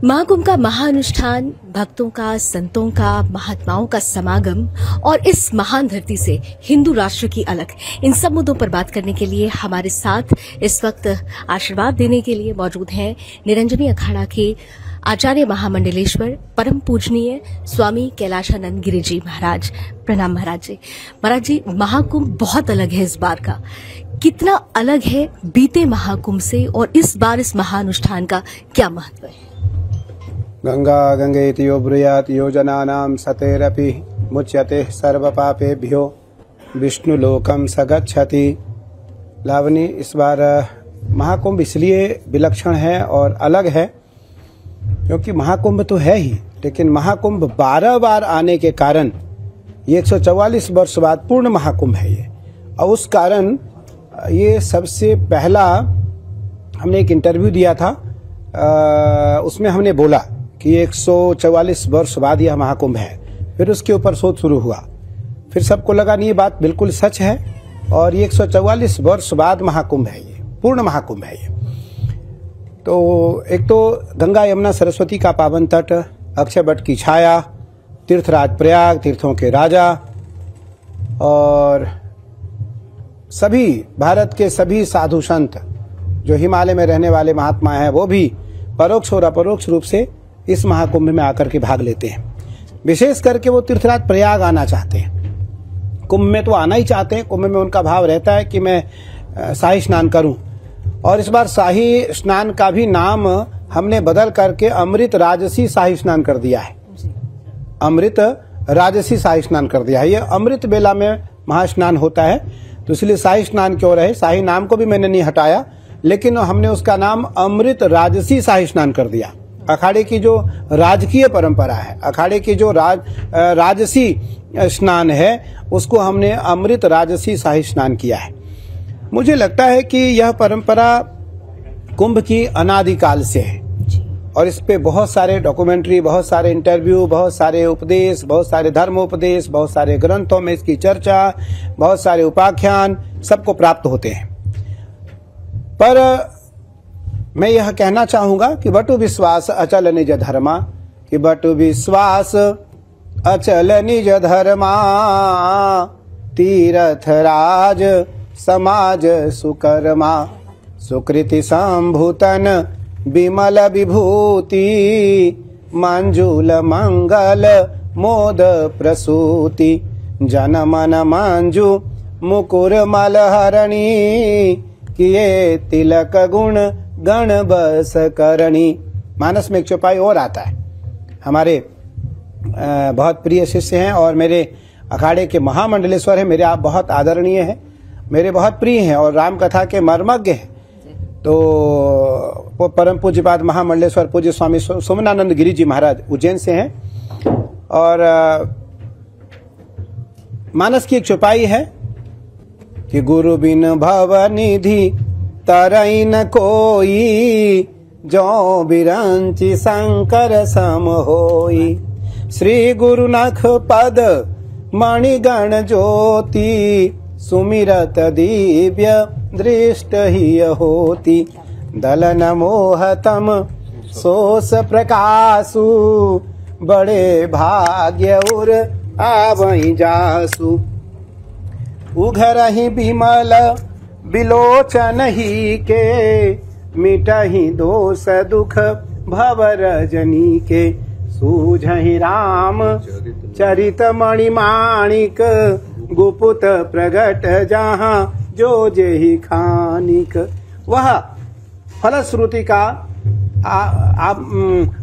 महाकुंभ का महाअनुष्ठान, भक्तों का, संतों का, महात्माओं का समागम और इस महान धरती से हिंदू राष्ट्र की अलग, इन सब मुद्दों पर बात करने के लिए हमारे साथ इस वक्त आशीर्वाद देने के लिए मौजूद हैं निरंजनी अखाड़ा के आचार्य महामंडलेश्वर परम पूजनीय स्वामी कैलाशानंद गिरि जी महाराज। प्रणाम महाराज जी। महाराज जी, महाकुंभ बहुत अलग है इस बार का, कितना अलग है बीते महाकुंभ से और इस बार इस महाअनुष्ठान का क्या महत्व है? गंगा गंगेति यो ब्रूयात् योजनानां सतेरपि मुच्यते सर्वपापेभ्यो विष्णुलोकं सगच्छति। लावनी, इस बार महाकुंभ इसलिए विलक्षण है और अलग है क्योंकि महाकुंभ तो है ही, लेकिन महाकुंभ 12 बार आने के कारण ये 144 वर्ष बाद पूर्ण महाकुंभ है ये। और उस कारण ये सबसे पहला हमने एक इंटरव्यू दिया था, उसमें हमने बोला कि 144 वर्ष बाद यह महाकुंभ है। फिर उसके ऊपर शोध शुरू हुआ, फिर सबको लगा नहीं ये बात बिल्कुल सच है और ये 144 वर्ष बाद महाकुंभ है, ये पूर्ण महाकुंभ है ये। तो एक तो गंगा यमुना सरस्वती का पावन तट, अक्षय वट की छाया, तीर्थराज प्रयाग, तीर्थों के राजा, और सभी भारत के सभी साधु संत जो हिमालय में रहने वाले महात्मा हैं वो भी परोक्ष और अपरोक्ष रूप से इस महाकुंभ में आकर के भाग लेते हैं। विशेष करके वो तीर्थराज प्रयाग आना चाहते हैं, कुंभ में तो आना ही चाहते हैं। कुंभ में उनका भाव रहता है कि मैं शाही स्नान करूं, और इस बार शाही स्नान का भी नाम हमने बदल करके अमृत राजसी शाही स्नान कर दिया है। अमृत राजसी शाही स्नान कर दिया है। ये अमृत बेला में महास्नान होता है, तो इसलिए शाही स्नान क्यों रहे। शाही नाम को भी मैंने नहीं हटाया, लेकिन हमने उसका नाम अमृत राजसी शाही स्नान कर दिया। अखाड़े की जो राजकीय परंपरा है, अखाड़े की जो राजसी स्नान है, उसको हमने अमृत राजसी शाही स्नान किया है। मुझे लगता है कि यह परंपरा कुंभ की अनादिकाल से है और इस पे बहुत सारे डॉक्यूमेंट्री, बहुत सारे इंटरव्यू, बहुत सारे उपदेश, बहुत सारे धर्म उपदेश, बहुत सारे ग्रंथों में इसकी चर्चा, बहुत सारे उपाख्यान सबको प्राप्त होते हैं। पर मैं यह कहना चाहूंगा कि बटु विश्वास अचल निज धर्मा, कि बटु विश्वास अचल निज धर्मा, तीर्थ राज समाज सुकर्मा, सुकृति संभूतन विमल विभूति, मंजुल मंगल मोद प्रसूति, जन मन मंजू मुकुर मलहरणी, किए तिलक गुण गण बस करणी। मानस में एक चौपाई और आता है। हमारे बहुत प्रिय शिष्य हैं और मेरे अखाड़े के महामंडलेश्वर हैं, मेरे आप बहुत आदरणीय हैं, मेरे बहुत प्रिय हैं और राम कथा के मर्मज्ञ हैं। तो वो परम पूज्यपाद महामंडलेश्वर पूज्य स्वामी सोमनानंद गिरि जी महाराज उज्जैन से हैं। और मानस की एक चौपाई है कि गुरु बिन भव निधि तरई न कोई, जो बिरंचि शंकर सम होई, श्री गुरु नख पद मणिगण ज्योति, सुमिरत दिव्य दृष्ट ही होती, दलन मोहतम सोस प्रकाशु, बड़े भाग्य उर आवई जासु, उघरहि बिमल बिलोचन ही के, मिटहि दोष दुख भव रजनी के, सूझहि राम चरित मणिमाणिक, गुपुत प्रगट जहाँ जो जेहि खानिक। वह फलश्रुति का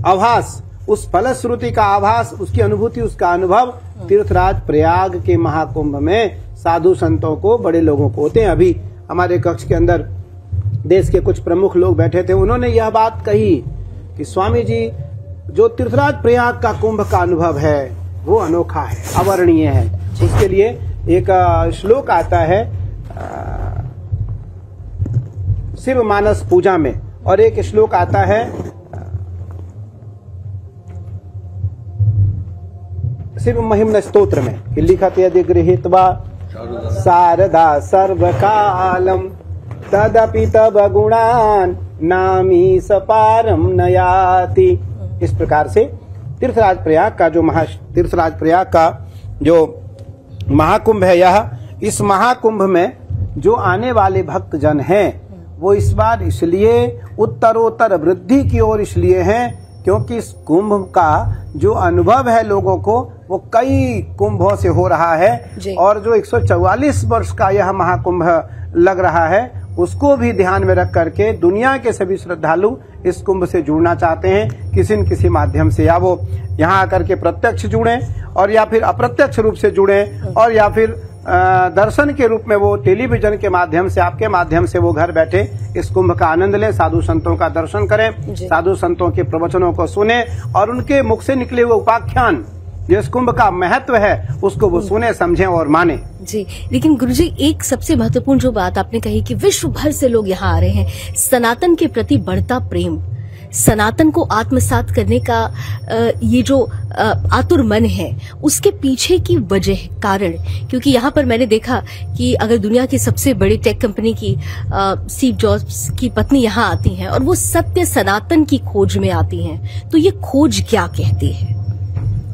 आभास, उस फलश्रुति का आभास, उसकी अनुभूति, उसका अनुभव तीर्थराज प्रयाग के महाकुंभ में साधु संतों को, बड़े लोगों को होते हैं। अभी हमारे कक्ष के अंदर देश के कुछ प्रमुख लोग बैठे थे, उन्होंने यह बात कही कि स्वामी जी, जो तीर्थराज प्रयाग का कुंभ का अनुभव है वो अनोखा है, अवर्णीय है। उसके लिए एक श्लोक आता है शिव मानस पूजा में, और एक श्लोक आता है शिव महिम्न स्तोत्र में कि लिखत यदि गृहीत्वा शारदा सर्वकालम, तदपि तब गुणान नामी सपारम नयाति। इस प्रकार से तीर्थराज प्रयाग का जो महाकुंभ है, यह इस महाकुंभ में जो आने वाले भक्तजन हैं वो इस बार इसलिए उत्तरोत्तर वृद्धि की ओर इसलिए हैं क्योंकि इस कुंभ का जो अनुभव है लोगों को वो कई कुंभों से हो रहा है और जो 144 वर्ष का यह महाकुंभ लग रहा है उसको भी ध्यान में रख करके दुनिया के सभी श्रद्धालु इस कुंभ से जुड़ना चाहते हैं किसी न किसी माध्यम से, या वो यहाँ आकर के प्रत्यक्ष जुड़े और या फिर अप्रत्यक्ष रूप से जुड़े और या फिर दर्शन के रूप में वो टेलीविजन के माध्यम से आपके माध्यम से वो घर बैठे इस कुंभ का आनंद लें, साधु संतों का दर्शन करें, साधु संतों के प्रवचनों को सुने और उनके मुख से निकले हुए उपाख्यान जो इस कुंभ का महत्व है उसको वो सुने, समझें और माने। जी, लेकिन गुरुजी एक सबसे महत्वपूर्ण जो बात आपने कही कि विश्व भर से लोग यहाँ आ रहे हैं, सनातन के प्रति बढ़ता प्रेम, सनातन को आत्मसात करने का ये जो आतुर मन है उसके पीछे की वजह कारण, क्योंकि यहाँ पर मैंने देखा कि अगर दुनिया की सबसे बड़ी टेक कंपनी की स्टीव जॉब्स की पत्नी यहाँ आती हैं और वो सत्य सनातन की खोज में आती हैं, तो ये खोज क्या कहती है?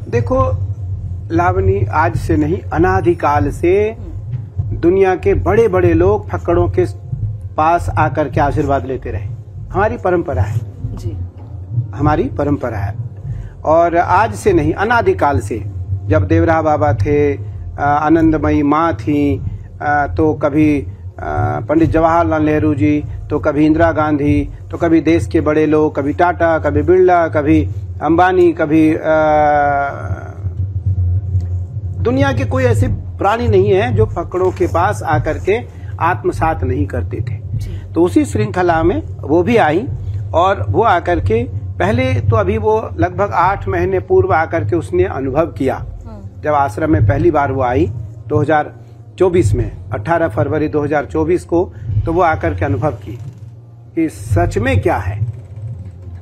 देखो लावनी, आज से नहीं अनादिकाल से दुनिया के बड़े बड़े लोग फक्कड़ों के पास आकर के आशीर्वाद लेते रहे। हमारी परंपरा है जी, हमारी परंपरा है और आज से नहीं अनादिकाल से, जब देवरा बाबा थे, आनंदमयी माँ थी, तो कभी पंडित जवाहरलाल नेहरू जी, तो कभी इंदिरा गांधी, तो कभी देश के बड़े लोग, कभी टाटा, कभी बिरला, कभी अंबानी, कभी दुनिया के कोई ऐसे प्राणी नहीं है जो फक्कड़ों के पास आकर के आत्मसात नहीं करते थे। तो उसी श्रृंखला में वो भी आई और वो आकर के पहले तो अभी वो लगभग 8 महीने पूर्व आकर के उसने अनुभव किया। जब आश्रम में पहली बार वो आई 2024 में 18 फरवरी 2024 को, तो वो आकर के अनुभव की कि सच में क्या है,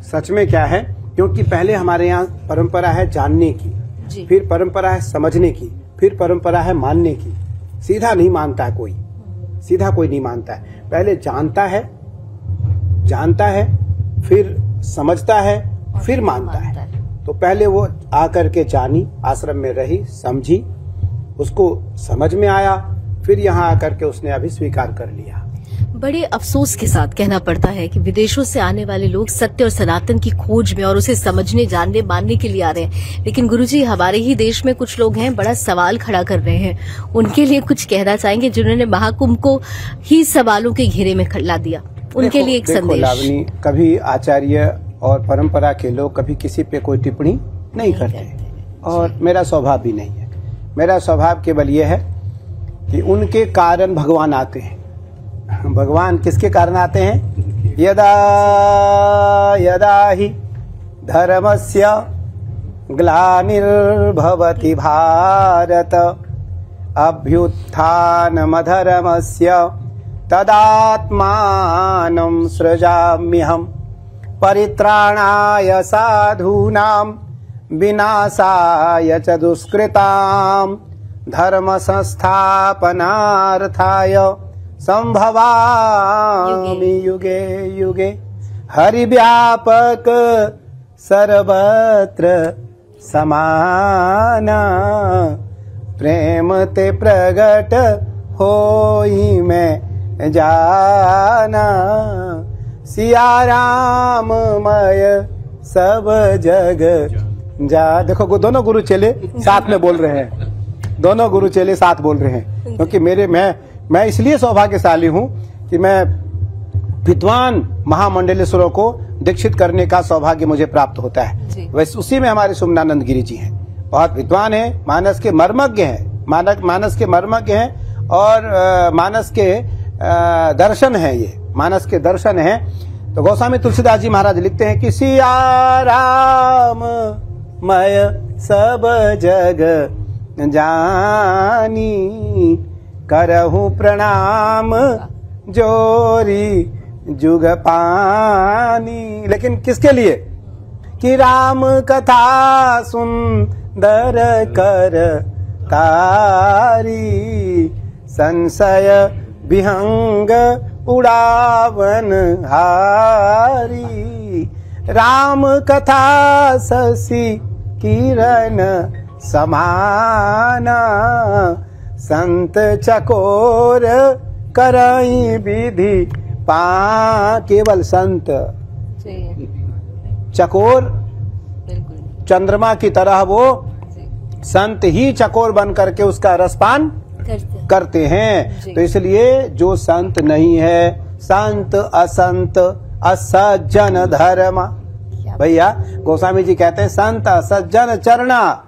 सच में क्या है। क्योंकि पहले हमारे यहाँ परंपरा है जानने की, फिर परंपरा है समझने की, फिर परंपरा है मानने की। सीधा नहीं मानता है कोई, सीधा कोई नहीं मानता है। पहले जानता है फिर समझता है फिर मानता है। तो पहले वो आकर के जानी, आश्रम में रही, समझी, उसको समझ में आया, फिर यहाँ आकर के उसने अभी स्वीकार कर लिया। बड़े अफसोस के साथ कहना पड़ता है कि विदेशों से आने वाले लोग सत्य और सनातन की खोज में और उसे समझने, जानने, मानने के लिए आ रहे हैं, लेकिन गुरुजी हमारे ही देश में कुछ लोग हैं बड़ा सवाल खड़ा कर रहे हैं। उनके लिए कुछ कहना चाहेंगे जिन्होंने महाकुंभ को ही सवालों के घेरे में ला दिया, उनके लिए एक संदेश। लावनी, कभी आचार्य और परंपरा के लोग कभी किसी पे कोई टिप्पणी नहीं करते और मेरा स्वभाव भी नहीं है। मेरा स्वभाव केवल यह है कि उनके कारण भगवान आते हैं। भगवान किसके कारण आते हैं? यदा यदा हि धर्मस्य ग्लानिर्भवति भारत अभ्युत्थानमधर्मस्य तदात्मानं सृजाम्यहम् परित्राणाय साधूनां विनाशाय च दुष्कृतां धर्म संस्थापनार्थाय संभवामि युगे युगे। हरिव्यापक सर्वत्र समाना प्रेम ते प्रगट होई मैं जाना सिया राममय सब जग जा। देखो दोनों गुरु चेले साथ में बोल रहे हैं, दोनों गुरु चेले साथ बोल रहे हैं। क्योंकि मैं इसलिए सौभाग्यशाली हूँ कि मैं विद्वान महामंडलेश्वरों को दीक्षित करने का सौभाग्य मुझे प्राप्त होता है। वैसे उसी में हमारे सुमनानंद गिरी जी हैं, बहुत विद्वान हैं, मानस के मर्मज्ञ हैं, मानस के मर्मज्ञ हैं और मानस के दर्शन है, ये मानस के दर्शन है। तो गोस्वामी तुलसीदास जी महाराज लिखते हैं कि सिया राम मय सब जग जानी करहु प्रणाम जोरी जुग पानी। लेकिन किसके लिए? कि राम कथा सुंदर कर तारी संशय विहंग उड़ावन हारी राम कथा शशि किरण समाना, संत चकोर करई विधि पा। केवल संत चकोर, चंद्रमा की तरह वो संत ही चकोर बन करके उसका रसपान करते हैं। तो इसलिए जो संत नहीं है, संत असंत असज्जन धर्म, भैया गोस्वामी जी कहते हैं संत असज्जन चरणा।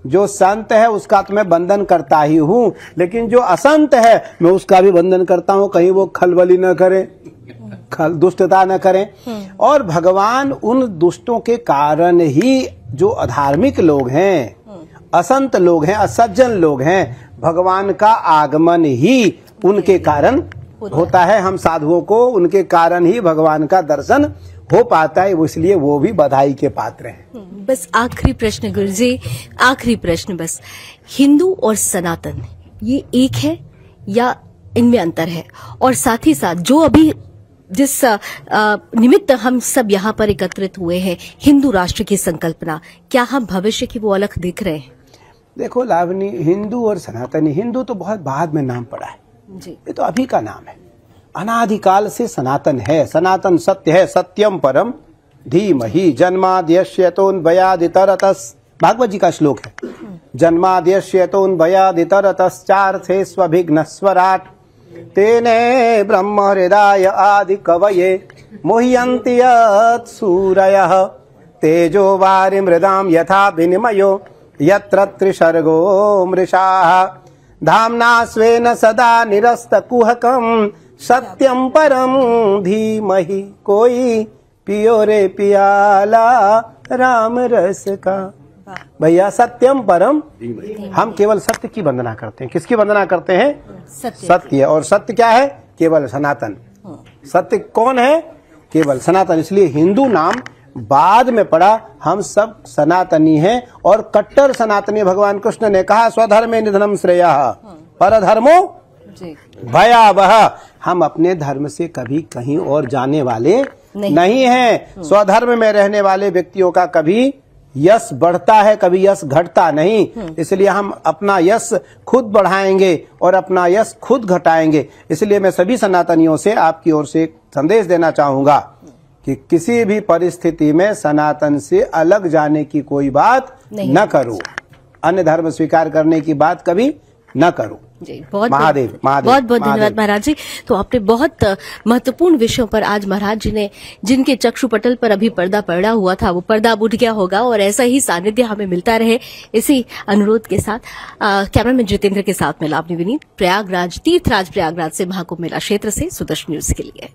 जो संत है उसका तो मैं बंधन करता ही हूँ, लेकिन जो असंत है मैं उसका भी बंधन करता हूँ, कहीं वो खलबली न करे, दुष्टता न करें। और भगवान उन दुष्टों के कारण ही जो अधार्मिक लोग हैं, असंत लोग हैं, असज्जन लोग हैं, भगवान का आगमन ही उनके कारण होता है। हम साधुओं को उनके कारण ही भगवान का दर्शन हो पाता है, इसलिए वो भी बधाई के पात्र हैं। बस आखिरी प्रश्न गुरुजी, आखिरी प्रश्न बस, हिंदू और सनातन ये एक है या इनमें अंतर है? और साथ ही साथ जो अभी जिस निमित्त हम सब यहाँ पर एकत्रित हुए हैं, हिंदू राष्ट्र की संकल्पना, क्या हम भविष्य की वो अलग देख रहे हैं? देखो लावनी, हिंदू और सनातनी, हिंदू तो बहुत बाद में नाम पड़ा है जी, ये तो अभी का नाम है। अनादिकाल से सनातन है, सनातन सत्य है, सत्यम परम धीमहि जन्माद्यस्यतोऽन्वयादितरतस्, भागवत जी का श्लोक है। जन्माद्यस्यतोऽन्वयादितरतश्चार्थे स्वभिघ्नस्वराट्, तेने ब्रह्म हृदय आदि कवये मुह्यन्ति यत् सूरयः, तेजो वारि मृदां यथा विनिमयो यत्र त्रिसर्गो मृषाः, धाम्ना स्वेन सदा निरस्तकुहकं सत्यं परम धीमहि, कोई पियो रे पियाला राम रस का। भैया सत्यम परम, हम केवल सत्य की वंदना करते हैं। किसकी वंदना करते हैं? सत्य। और सत्य क्या है? केवल सनातन। सत्य कौन है? केवल सनातन। इसलिए हिंदू नाम बाद में पड़ा, हम सब सनातनी हैं और कट्टर सनातनी। भगवान कृष्ण ने कहा स्वधर्मे निधनम श्रेयः परधर्मो भयावह। हम अपने धर्म से कभी कहीं और जाने वाले नहीं हैं। स्वधर्म में रहने वाले व्यक्तियों का कभी यश बढ़ता है, कभी यश घटता नहीं। इसलिए हम अपना यश खुद बढ़ाएंगे और अपना यश खुद घटाएंगे। इसलिए मैं सभी सनातनियों से आपकी ओर से एक संदेश देना चाहूंगा कि किसी भी परिस्थिति में सनातन से अलग जाने की कोई बात न करो, अन्य धर्म स्वीकार करने की बात कभी न करो। जी, बहुत महादेव बहुत बहुत धन्यवाद महाराज जी। तो आपने बहुत महत्वपूर्ण विषयों पर आज महाराज जी ने, जिनके चक्षुपटल पर अभी पर्दा पड़ा हुआ था, वो पर्दा उठ गया होगा और ऐसा ही सानिध्य हमें मिलता रहे, इसी अनुरोध के साथ कैमरामैन जितेंद्र के साथ में लावनी विनीत, प्रयागराज, तीर्थराज प्रयागराज से, महाकुंभ मेला क्षेत्र से, सुदर्शन न्यूज के लिए।